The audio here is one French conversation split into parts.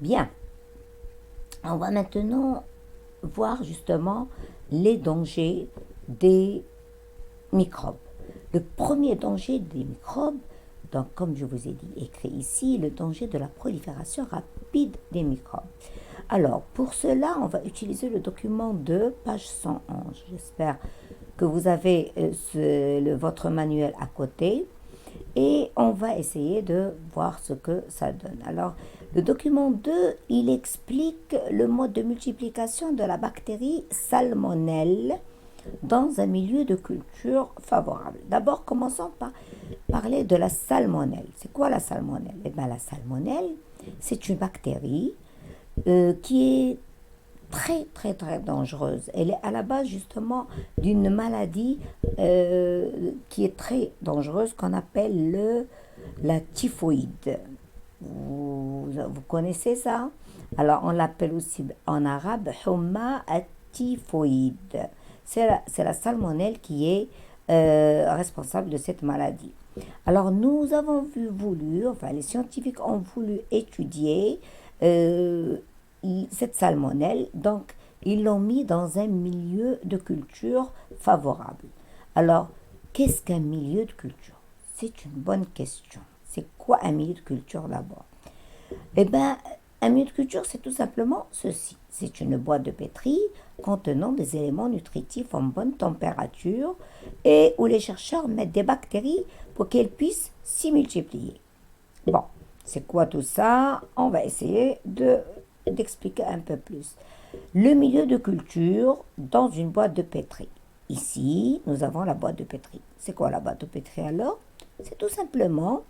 Bien, on va maintenant voir justement les dangers des microbes. Le premier danger des microbes, donc comme je vous ai dit, écrit ici, le danger de la prolifération rapide des microbes. Alors, pour cela, on va utiliser le document 2, page 111. J'espère que vous avez votre manuel à côté et on va essayer de voir ce que ça donne. Alors, le document 2, il explique le mode de multiplication de la bactérie salmonelle dans un milieu de culture favorable. D'abord, commençons par parler de la salmonelle. C'est quoi la salmonelle? Eh bien, la salmonelle, c'est une bactérie qui est très dangereuse. Elle est à la base justement d'une maladie qui est très dangereuse qu'on appelle la typhoïde. Vous connaissez ça? Alors on l'appelle aussi en arabe humma typhoïde. C'est la salmonelle qui est responsable de cette maladie. Alors nous avons voulu, enfin les scientifiques ont voulu étudier cette salmonelle, donc ils l'ont mis dans un milieu de culture favorable. Alors, qu'est-ce qu'un milieu de culture? C'est une bonne question. C'est quoi un milieu de culture d'abord? Eh bien, un milieu de culture, c'est tout simplement ceci. C'est une boîte de pétri contenant des éléments nutritifs en bonne température et où les chercheurs mettent des bactéries pour qu'elles puissent s'y multiplier. Bon, c'est quoi tout ça? On va essayer d'expliquer un peu plus. Le milieu de culture dans une boîte de pétri. Ici, nous avons la boîte de pétri. C'est quoi la boîte de pétri alors? C'est tout simplement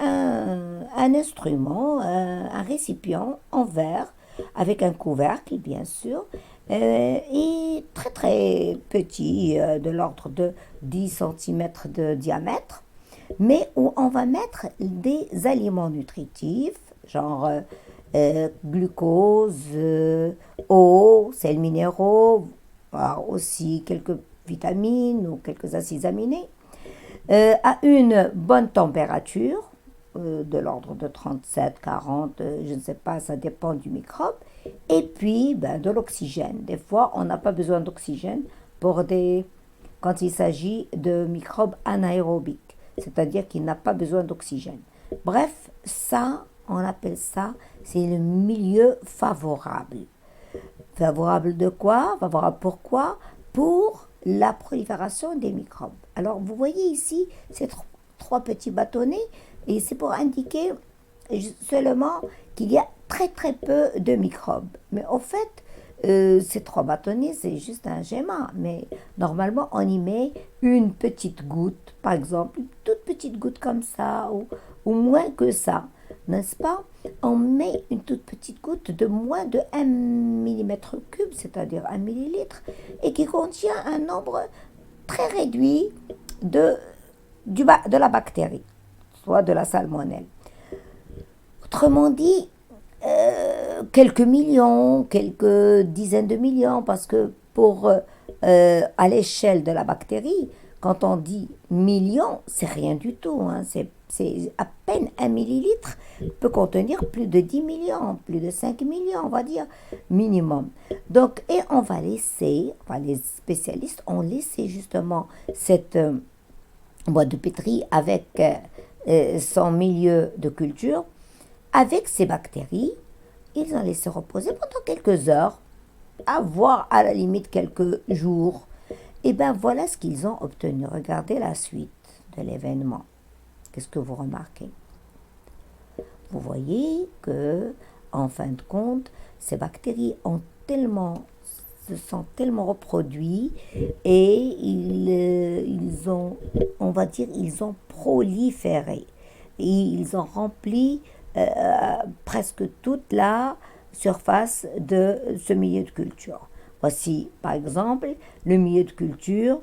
un instrument, un récipient en verre avec un couvercle, bien sûr, et très petit, de l'ordre de 10 cm de diamètre, mais où on va mettre des aliments nutritifs, genre glucose, eau, sels minéraux, voire aussi quelques vitamines ou quelques acides aminés, à une bonne température, de l'ordre de 37, 40, je ne sais pas, ça dépend du microbe, et puis de l'oxygène. Des fois, on n'a pas besoin d'oxygène quand il s'agit de microbes anaérobiques, c'est-à-dire qu'il n'a pas besoin d'oxygène. Bref, ça, on appelle ça, c'est le milieu favorable. Favorable de quoi? Favorable pourquoi? Pour la prolifération des microbes. Alors, vous voyez ici ces trois petits bâtonnets, et c'est pour indiquer seulement qu'il y a très peu de microbes. Mais au fait, ces trois bâtonnets, c'est juste un schéma. Mais normalement, on y met une petite goutte, par exemple, une toute petite goutte comme ça, ou moins que ça, n'est-ce pas? On met une toute petite goutte de moins de 1 millimètre cube, c'est-à-dire 1 millilitre, et qui contient un nombre très réduit de la bactérie, soit de la salmonelle. Autrement dit, quelques millions, quelques dizaines de millions, parce que à l'échelle de la bactérie, quand on dit millions, c'est rien du tout. Hein, c'est à peine 1 millilitre peut contenir plus de 10 millions, plus de 5 millions, on va dire, minimum. Donc, et on va laisser, les spécialistes ont laissé justement cette boîte de pétri avec son milieu de culture, avec ces bactéries, ils ont laissé reposer pendant quelques heures, voire à la limite quelques jours. Et bien voilà ce qu'ils ont obtenu. Regardez la suite de l'événement. Qu'est-ce que vous remarquez? Vous voyez que, en fin de compte, ces bactéries se sont tellement reproduits et ils ont, on va dire, ils ont proliféré. Et ils ont rempli presque toute la surface de ce milieu de culture. Voici, par exemple, le milieu de culture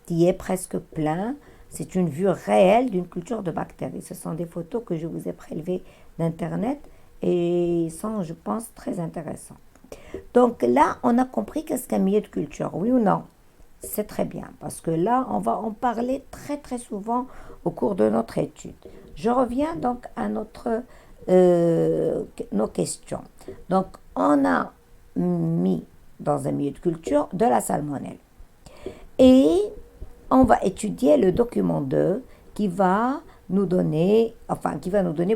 qui est presque plein. C'est une vue réelle d'une culture de bactéries. Ce sont des photos que je vous ai prélevées d'Internet et sont, je pense, très intéressantes. Donc là, on a compris qu'est-ce qu'un milieu de culture, oui ou non? C'est très bien, parce que là, on va en parler très souvent au cours de notre étude. Je reviens donc à notre nos questions. Donc, on a mis dans un milieu de culture de la salmonelle. Et on va étudier le document 2 qui va nous donner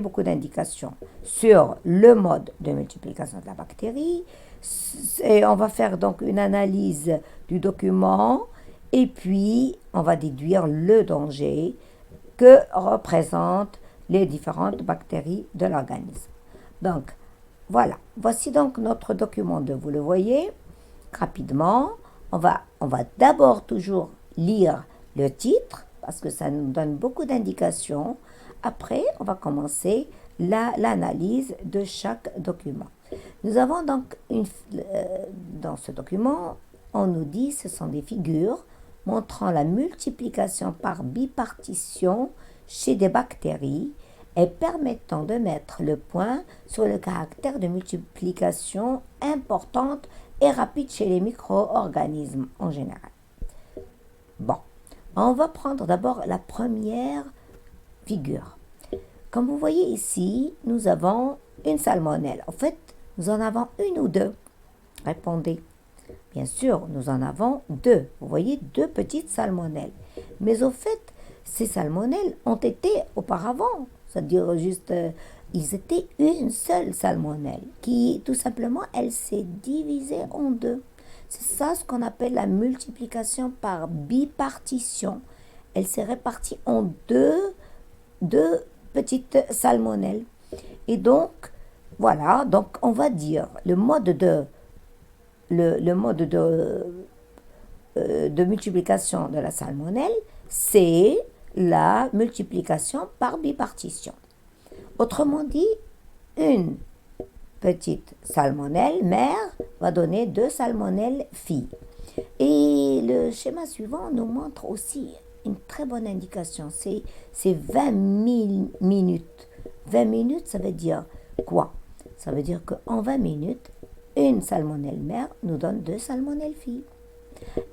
beaucoup d'indications sur le mode de multiplication de la bactérie. Et on va faire donc une analyse du document et puis on va déduire le danger que représentent les différentes bactéries de l'organisme. Donc, voilà. Voici donc notre document 2. Vous le voyez rapidement. On va d'abord toujours lire le titre parce que ça nous donne beaucoup d'indications. Après, on va commencer l'analyse de chaque document. Nous avons donc dans ce document, on nous dit ce sont des figures montrant la multiplication par bipartition chez des bactéries et permettant de mettre le point sur le caractère de multiplication importante et rapide chez les micro-organismes en général. Bon, on va prendre d'abord la première figure. Comme vous voyez ici, nous avons une salmonelle. En fait, nous en avons une ou deux? Répondez. Bien sûr, nous en avons deux. Vous voyez, deux petites salmonelles. Mais au fait, ces salmonelles ont été auparavant, c'est-à-dire juste, ils étaient une seule salmonelle qui, tout simplement, elle s'est divisée en deux. C'est ça ce qu'on appelle la multiplication par bipartition. Elle s'est répartie en deux petites salmonelles. Et donc, voilà, donc on va dire le mode de multiplication de la salmonelle, c'est la multiplication par bipartition. Autrement dit, une petite salmonelle mère va donner deux salmonelles filles. Et le schéma suivant nous montre aussi une très bonne indication, c'est 20 minutes. 20 minutes, ça veut dire quoi? Ça veut dire qu'en 20 minutes, une salmonelle mère nous donne deux salmonelles filles.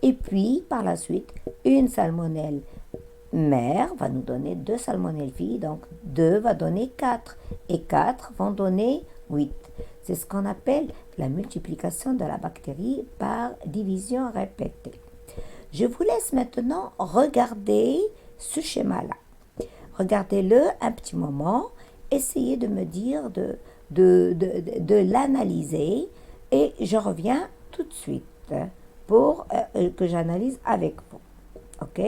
Et puis, par la suite, une salmonelle mère va nous donner deux salmonelles filles, donc 2 va donner 4, et 4 vont donner 8. C'est ce qu'on appelle la multiplication de la bactérie par division répétée. Je vous laisse maintenant regarder ce schéma-là. Regardez-le un petit moment, essayez de me dire de l'analyser et je reviens tout de suite pour que j'analyse avec vous. OK?